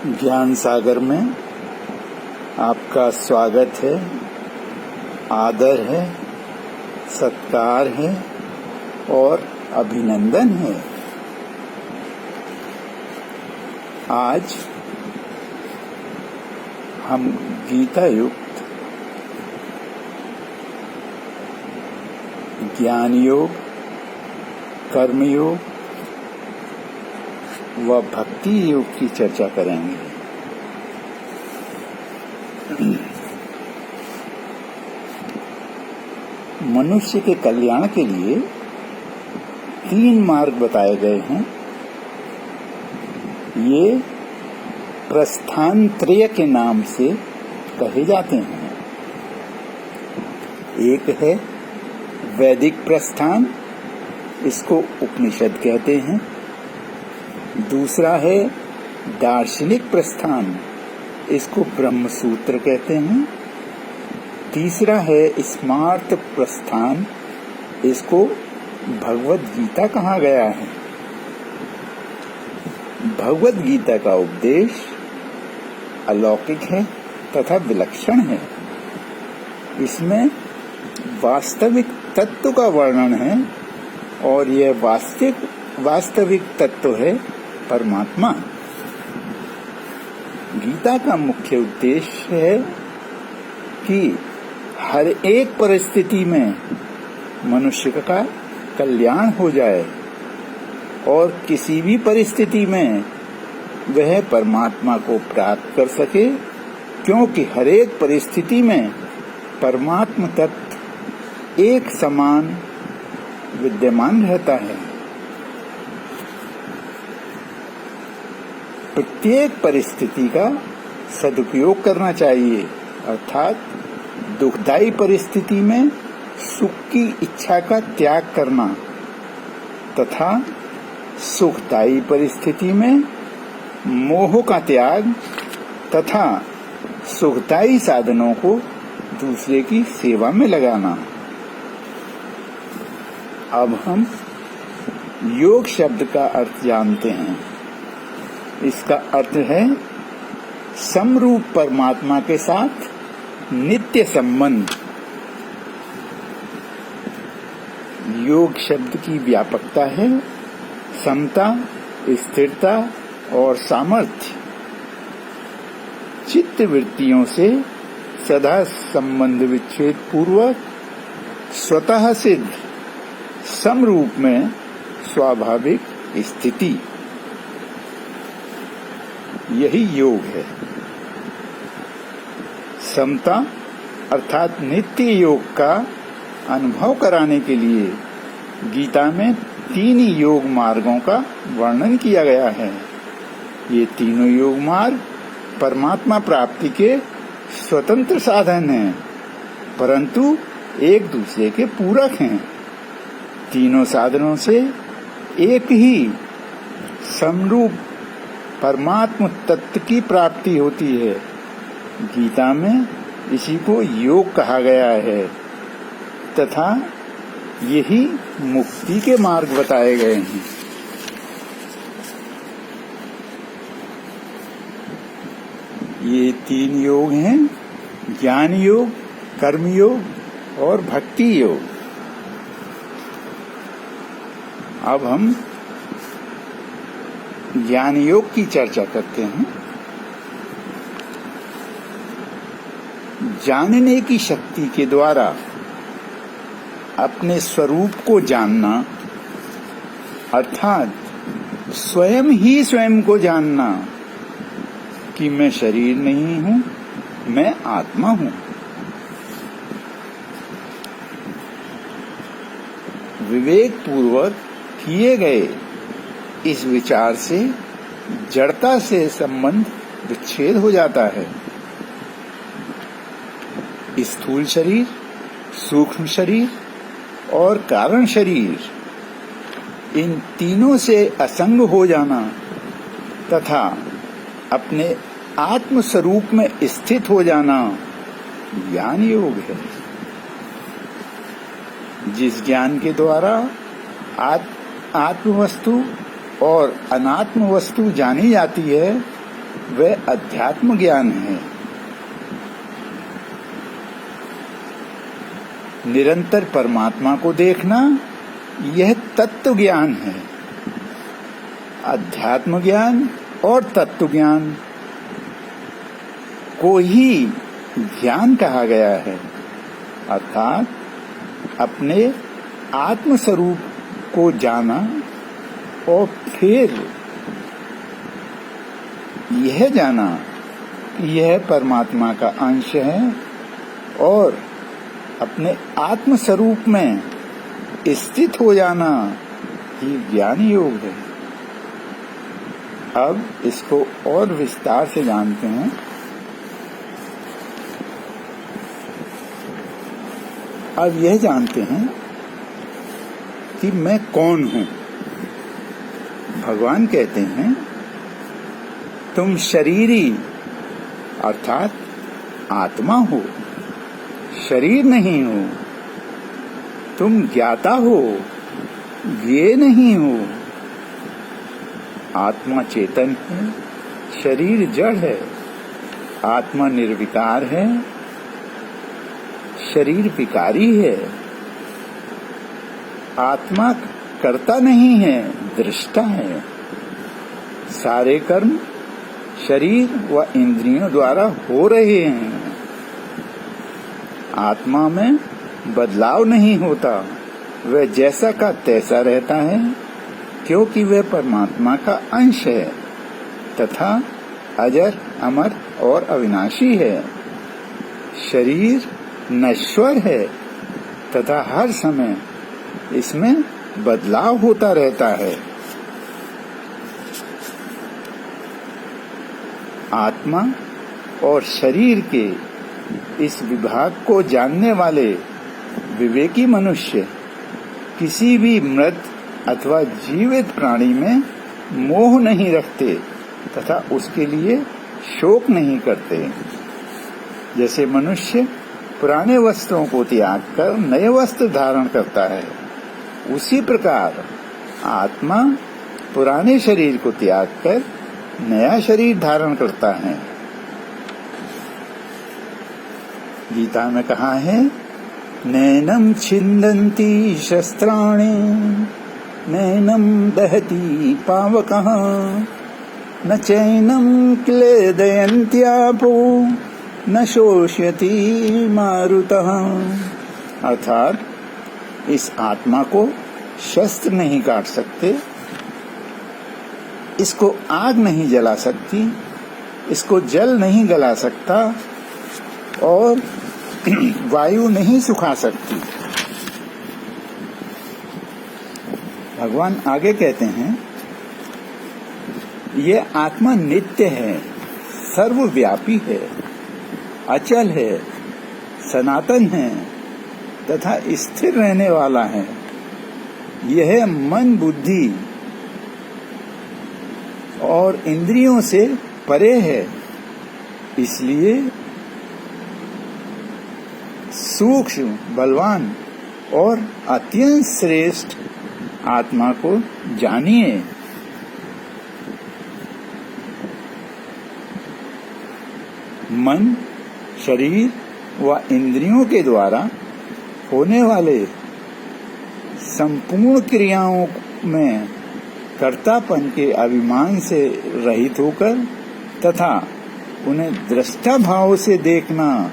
ज्ञान सागर में आपका स्वागत है, आदर है, सत्कार है और अभिनंदन है। आज हम गीता युक्त ज्ञान योग, कर्म योग व भक्ति योग की चर्चा करेंगे। मनुष्य के कल्याण के लिए 3 मार्ग बताए गए हैं। ये प्रस्थान त्रय के नाम से कहे जाते हैं। एक है वैदिक प्रस्थान, इसको उपनिषद कहते हैं। दूसरा है दार्शनिक प्रस्थान, इसको ब्रह्म सूत्र कहते हैं। तीसरा है स्मार्त प्रस्थान, इसको भगवद गीता कहा गया है। भगवद गीता का उपदेश अलौकिक है तथा विलक्षण है। इसमें वास्तविक तत्व का वर्णन है और यह वास्तविक तत्व है परमात्मा। गीता का मुख्य उद्देश्य है कि हर एक परिस्थिति में मनुष्य का कल्याण हो जाए और किसी भी परिस्थिति में वह परमात्मा को प्राप्त कर सके, क्योंकि हर एक परिस्थिति में परमात्मा तत्व एक समान विद्यमान रहता है। प्रत्येक परिस्थिति का सदुपयोग करना चाहिए, अर्थात दुखदायी परिस्थिति में सुख की इच्छा का त्याग करना तथा सुखदायी परिस्थिति में मोह का त्याग तथा सुखदायी साधनों को दूसरे की सेवा में लगाना। अब हम योग शब्द का अर्थ जानते हैं। इसका अर्थ है समरूप परमात्मा के साथ नित्य संबंध। योग शब्द की व्यापकता है समता, स्थिरता और सामर्थ्य। चित्त वृत्तियों से सदा संबंध विच्छेद पूर्वक स्वतः सिद्ध समरूप में स्वाभाविक स्थिति, यही योग है। समता अर्थात नित्य योग का अनुभव कराने के लिए गीता में 3 योग मार्गों का वर्णन किया गया है। ये तीनों योग मार्ग परमात्मा प्राप्ति के स्वतंत्र साधन हैं, परंतु एक दूसरे के पूरक हैं। तीनों साधनों से एक ही समरूप परमात्म तत्व की प्राप्ति होती है। गीता में इसी को योग कहा गया है तथा यही मुक्ति के मार्ग बताए गए हैं। ये 3 योग हैं, ज्ञान योग, कर्म योग और भक्ति योग। अब हम ज्ञान योग की चर्चा करते हैं। जानने की शक्ति के द्वारा अपने स्वरूप को जानना, अर्थात स्वयं ही स्वयं को जानना कि मैं शरीर नहीं हूं, मैं आत्मा हूं। विवेक पूर्वक किए गए इस विचार से जड़ता से संबंध विच्छेद हो जाता है। स्थूल शरीर, सूक्ष्म शरीर और कारण शरीर, इन तीनों से असंग हो जाना तथा अपने आत्म स्वरूप में स्थित हो जाना ज्ञान योग है। जिस ज्ञान के द्वारा आत्म वस्तु और अनात्म वस्तु जानी जाती है, वह अध्यात्म ज्ञान है। निरंतर परमात्मा को देखना यह तत्व ज्ञान है। अध्यात्म ज्ञान और तत्व ज्ञान को ही ज्ञान कहा गया है, अर्थात अपने आत्म स्वरूप को जाना और फिर यह जाना कि यह परमात्मा का अंश है और अपने आत्म स्वरूप में स्थित हो जाना ही ज्ञान योग है। अब इसको और विस्तार से जानते हैं। अब यह जानते हैं कि मैं कौन हूं। भगवान कहते हैं तुम शरीरी अर्थात आत्मा हो, शरीर नहीं हो। तुम ज्ञाता हो, ये नहीं हो। आत्मा चेतन है, शरीर जड़ है। आत्मा निर्विकार है, शरीर विकारी है। आत्मा कर्ता नहीं है, दृष्टा है। सारे कर्म शरीर व इंद्रियों द्वारा हो रहे हैं। आत्मा में बदलाव नहीं होता, वह जैसा का तैसा रहता है, क्योंकि वह परमात्मा का अंश है तथा अजर, अमर और अविनाशी है। शरीर नश्वर है तथा हर समय इसमें बदलाव होता रहता है। आत्मा और शरीर के इस विभाग को जानने वाले विवेकी मनुष्य किसी भी मृत अथवा जीवित प्राणी में मोह नहीं रखते तथा उसके लिए शोक नहीं करते। जैसे मनुष्य पुराने वस्त्रों को त्याग कर नए वस्त्र धारण करता है, उसी प्रकार आत्मा पुराने शरीर को त्याग कर नया शरीर धारण करता है। गीता में कहा है, नैनम छिन्दन्ति शस्त्राणि नैनम दहति पावकः न चैनम क्लेदयन्त्यापो न शोष्यति मारुतः। अर्थात इस आत्मा को शस्त्र नहीं काट सकते, इसको आग नहीं जला सकती, इसको जल नहीं गला सकता और वायु नहीं सुखा सकती। भगवान आगे कहते हैं, ये आत्मा नित्य है, सर्वव्यापी है, अचल है, सनातन है तथा स्थिर रहने वाला है। यह मन, बुद्धि और इंद्रियों से परे है, इसलिए सूक्ष्म, बलवान और अत्यंत श्रेष्ठ आत्मा को जानिए। मन, शरीर व इंद्रियों के द्वारा होने वाले संपूर्ण क्रियाओं में कर्तापन के अभिमान से रहित होकर तथा उन्हें दृष्टा भाव से देखना,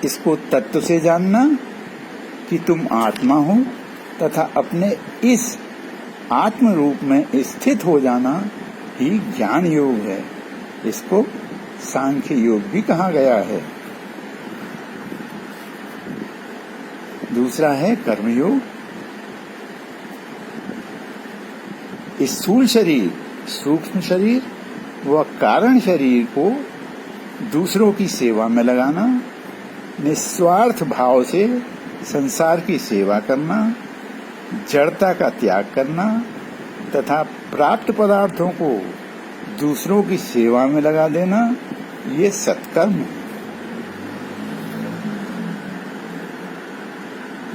इसको तत्व से जानना कि तुम आत्मा हो तथा अपने इस आत्म रूप में स्थित हो जाना ही ज्ञान योग है। इसको सांख्य योग भी कहा गया है। दूसरा है कर्मयोग। स्थूल शरीर, सूक्ष्म शरीर व कारण शरीर को दूसरों की सेवा में लगाना, निस्वार्थ भाव से संसार की सेवा करना, जड़ता का त्याग करना तथा प्राप्त पदार्थों को दूसरों की सेवा में लगा देना, ये सत्कर्म है।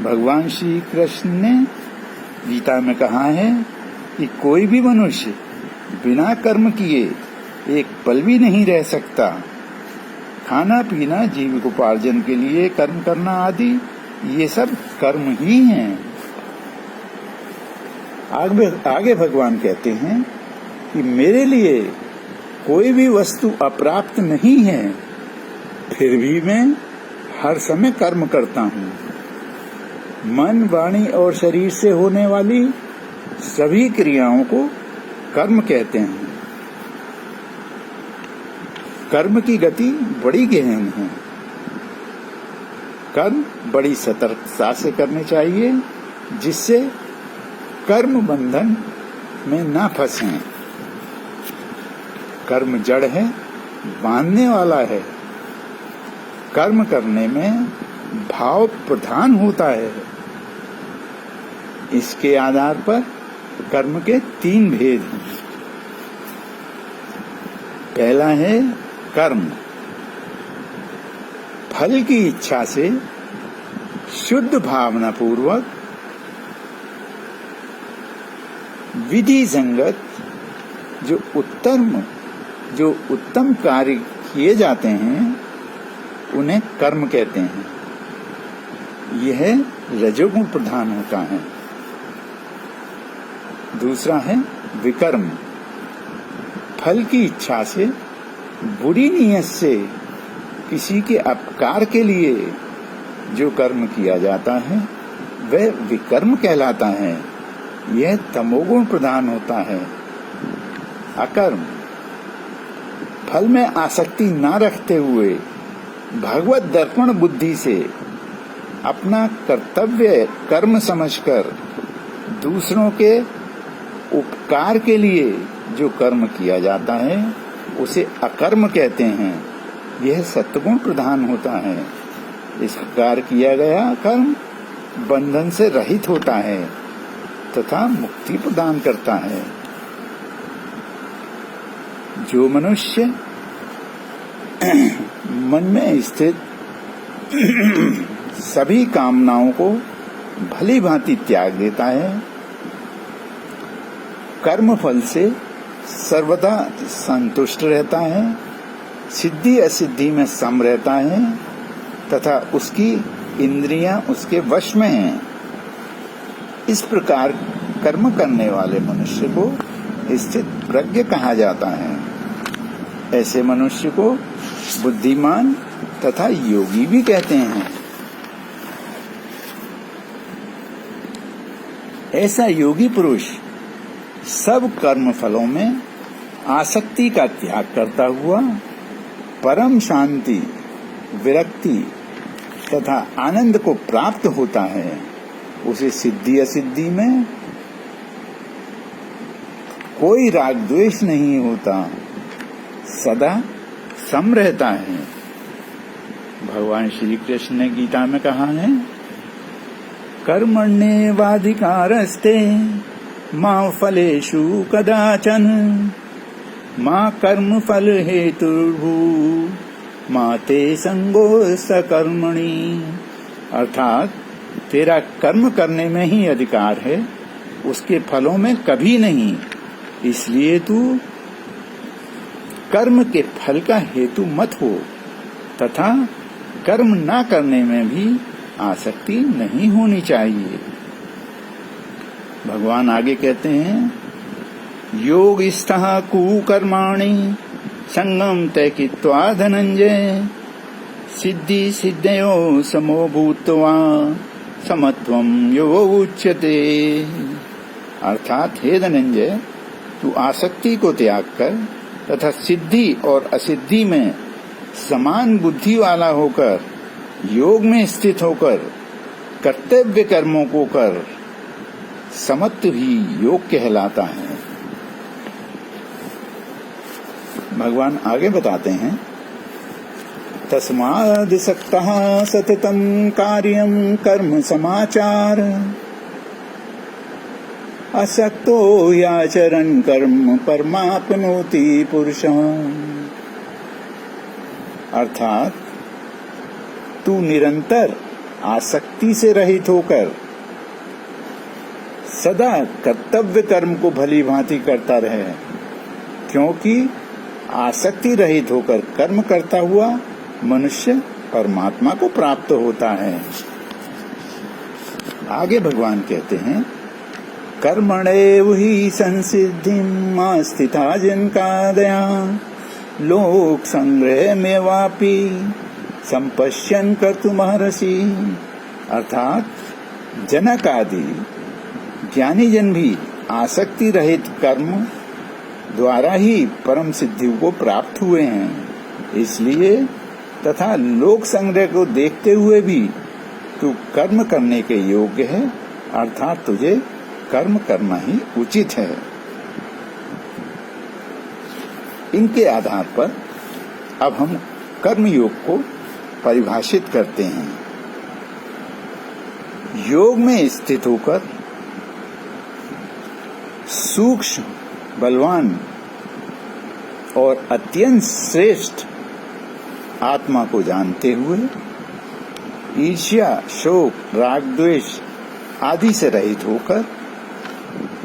भगवान श्री कृष्ण ने गीता में कहा है कि कोई भी मनुष्य बिना कर्म किए एक पल भी नहीं रह सकता। खाना पीना, जीविकोपार्जन के लिए कर्म करना आदि ये सब कर्म ही हैं। आगे भगवान कहते हैं कि मेरे लिए कोई भी वस्तु अप्राप्त नहीं है, फिर भी मैं हर समय कर्म करता हूँ। मन, वाणी और शरीर से होने वाली सभी क्रियाओं को कर्म कहते हैं। कर्म की गति बड़ी गहन है। कर्म बड़ी सतर्कता से करने चाहिए, जिससे कर्म बंधन में ना फंसें। कर्म जड़ है, बांधने वाला है। कर्म करने में भाव प्रधान होता है। इसके आधार पर कर्म के 3 भेद हैं। पहला है कर्म फल की इच्छा से शुद्ध भावना पूर्वक विधि संगत जो उत्तम कार्य किए जाते हैं उन्हें कर्म कहते हैं। यह रजोगुण प्रधान होता है। दूसरा है विकर्म। फल की इच्छा से, बुरी नीयत से किसी के अपकार के लिए जो कर्म किया जाता है वह विकर्म कहलाता है। यह तमोगुण प्रधान होता है। अकर्म फल में आसक्ति न रखते हुए भगवत दर्पण बुद्धि से अपना कर्तव्य कर्म समझकर दूसरों के उपकार के लिए जो कर्म किया जाता है उसे अकर्म कहते हैं। यह सत्वगुण प्रधान होता है। इस प्रकार किया गया कर्म बंधन से रहित होता है तथा मुक्ति प्रदान करता है। जो मनुष्य मन में स्थित सभी कामनाओं को भली भांति त्याग देता है, कर्म फल से सर्वदा संतुष्ट रहता है, सिद्धि असिद्धि में सम रहता है तथा उसकी इंद्रियां उसके वश में हैं। इस प्रकार कर्म करने वाले मनुष्य को स्थित प्रज्ञ कहा जाता है। ऐसे मनुष्य को बुद्धिमान तथा योगी भी कहते हैं। ऐसा योगी पुरुष सब कर्म फलों में आसक्ति का त्याग करता हुआ परम शांति, विरक्ति तथा आनंद को प्राप्त होता है। उसे सिद्धि असिद्धि में कोई राग द्वेष नहीं होता, सदा सम रहता है। भगवान श्री कृष्ण ने गीता में कहा है, कर्मण्येवाधिकारस्ते मा फलेषु कदाचन मा कर्म फल हेतुर्भू मा ते संगोऽस्ते कर्मणि। अर्थात तेरा कर्म करने में ही अधिकार है, उसके फलों में कभी नहीं। इसलिए तू कर्म के फल का हेतु मत हो तथा कर्म न करने में भी आसक्ति नहीं होनी चाहिए। भगवान आगे कहते हैं, योगिस्थः कुकर्माणि संगम त्यक्त्वा धनंजय सिद्धि सिद्धयो समो भूत्वा समत्वं योग उच्यते। अर्थात हे धनंजय, तू आसक्ति को त्याग कर तथा सिद्धि और असिद्धि में समान बुद्धि वाला होकर योग में स्थित होकर कर्तव्य कर्मों को कर, समत्व ही योग कहलाता है। भगवान आगे बताते हैं, तस्मादसक्तः सततं कार्यं कर्म समाचार असक्तो याचरन् कर्म परमाप्नोति पुरुषम्। अर्थात तू निरंतर आसक्ति से रहित होकर सदा कर्तव्य कर्म को भली भांति करता रहे, क्योंकि आसक्ति रहित होकर कर्म करता हुआ मनुष्य परमात्मा को प्राप्त होता है। आगे भगवान कहते हैं, कर्मणेव हि संसिद्धिम स्थिता जिनकादया लोक संग्रह में वापी संपश्यन कर्तुमर्हसि। अर्थात जनक आदि ज्ञानी जन भी आसक्ति रहित कर्म द्वारा ही परम सिद्धि को प्राप्त हुए हैं। इसलिए तथा लोक संग्रह को देखते हुए भी तू कर्म करने के योग्य है, अर्थात तुझे कर्म करना ही उचित है। इनके आधार पर अब हम कर्म योग को परिभाषित करते हैं। योग में स्थित होकर सूक्ष्म, बलवान और अत्यंत श्रेष्ठ आत्मा को जानते हुए ईर्ष्या, शोक, राग, द्वेष आदि से रहित होकर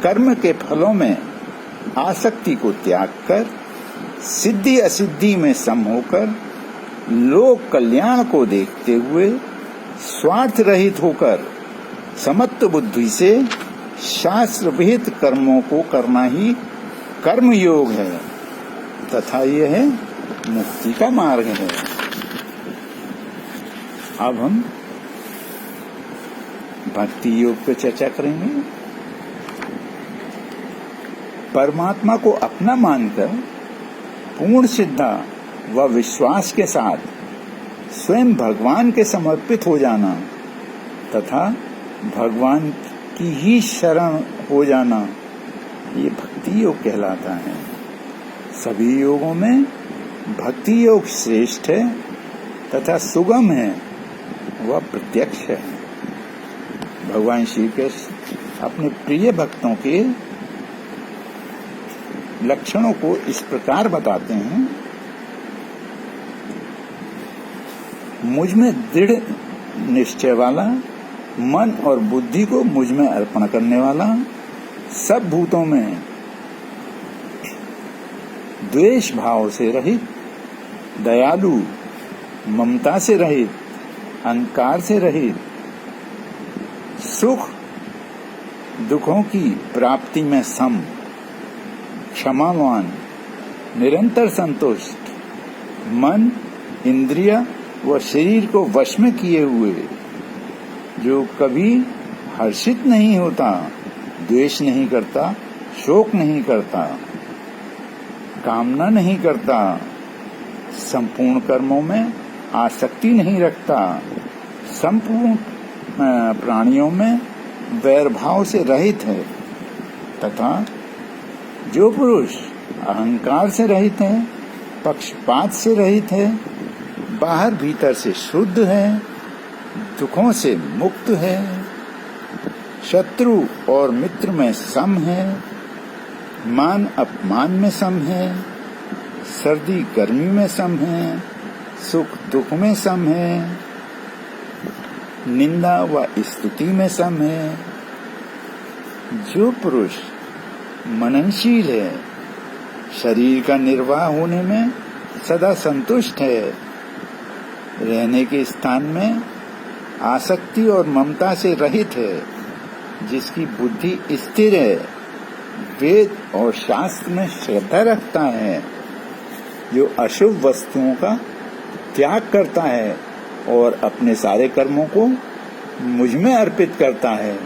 कर्म के फलों में आसक्ति को त्याग कर सिद्धि असिद्धि में सम होकर लोक कल्याण को देखते हुए स्वार्थ रहित होकर समत्व बुद्धि से शास्त्र विहित कर्मों को करना ही कर्म योग है तथा यह मुक्ति का मार्ग है। अब हम भक्ति योग पर चर्चा करेंगे। परमात्मा को अपना मानकर पूर्ण श्रद्धा व विश्वास के साथ स्वयं भगवान के समर्पित हो जाना तथा भगवान की ही शरण हो जाना, ये भक्ति योग कहलाता है। सभी योगों में भक्ति योग श्रेष्ठ है तथा सुगम है, वह प्रत्यक्ष है। भगवान श्री कृष्ण अपने प्रिय भक्तों के लक्षणों को इस प्रकार बताते हैं, मुझ में दृढ़ निश्चय वाला, मन और बुद्धि को मुझ में अर्पण करने वाला, सब भूतों में द्वेष भाव से रहित, दयालु, ममता से रहित, अहंकार से रहित, सुख दुखों की प्राप्ति में सम, क्षमावान, निरंतर संतुष्ट, मन, इंद्रिय व शरीर को वश में किए हुए, जो कभी हर्षित नहीं होता, द्वेष नहीं करता, शोक नहीं करता, कामना नहीं करता, संपूर्ण कर्मों में आसक्ति नहीं रखता, संपूर्ण प्राणियों में वैर भाव से रहित है तथा जो पुरुष अहंकार से रहित है, पक्षपात से रहित है, बाहर भीतर से शुद्ध है, दुखों से मुक्त है, शत्रु और मित्र में सम है, मान अपमान में सम है, सर्दी गर्मी में सम है, सुख दुख में सम है, निंदा व स्तुति में सम है। जो पुरुष मननशील है, शरीर का निर्वाह होने में सदा संतुष्ट है, रहने के स्थान में आसक्ति और ममता से रहित है, जिसकी बुद्धि स्थिर है, वेद और शास्त्र में श्रद्धा रखता है, जो अशुभ वस्तुओं का त्याग करता है और अपने सारे कर्मों को मुझ में अर्पित करता है,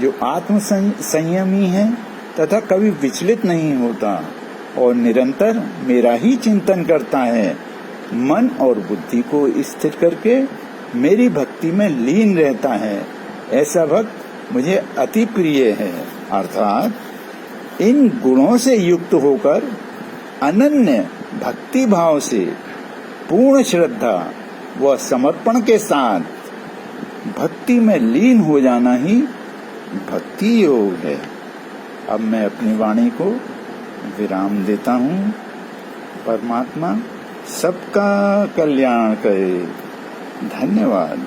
जो आत्म संयमी है तथा कभी विचलित नहीं होता और निरंतर मेरा ही चिंतन करता है, मन और बुद्धि को स्थिर करके मेरी भक्ति में लीन रहता है, ऐसा भक्त मुझे अति प्रिय है। अर्थात इन गुणों से युक्त होकर अनन्य भक्ति भाव से पूर्ण श्रद्धा व समर्पण के साथ भक्ति में लीन हो जाना ही भक्ति योग है। अब मैं अपनी वाणी को विराम देता हूँ। परमात्मा सबका कल्याण करे। धन्यवाद।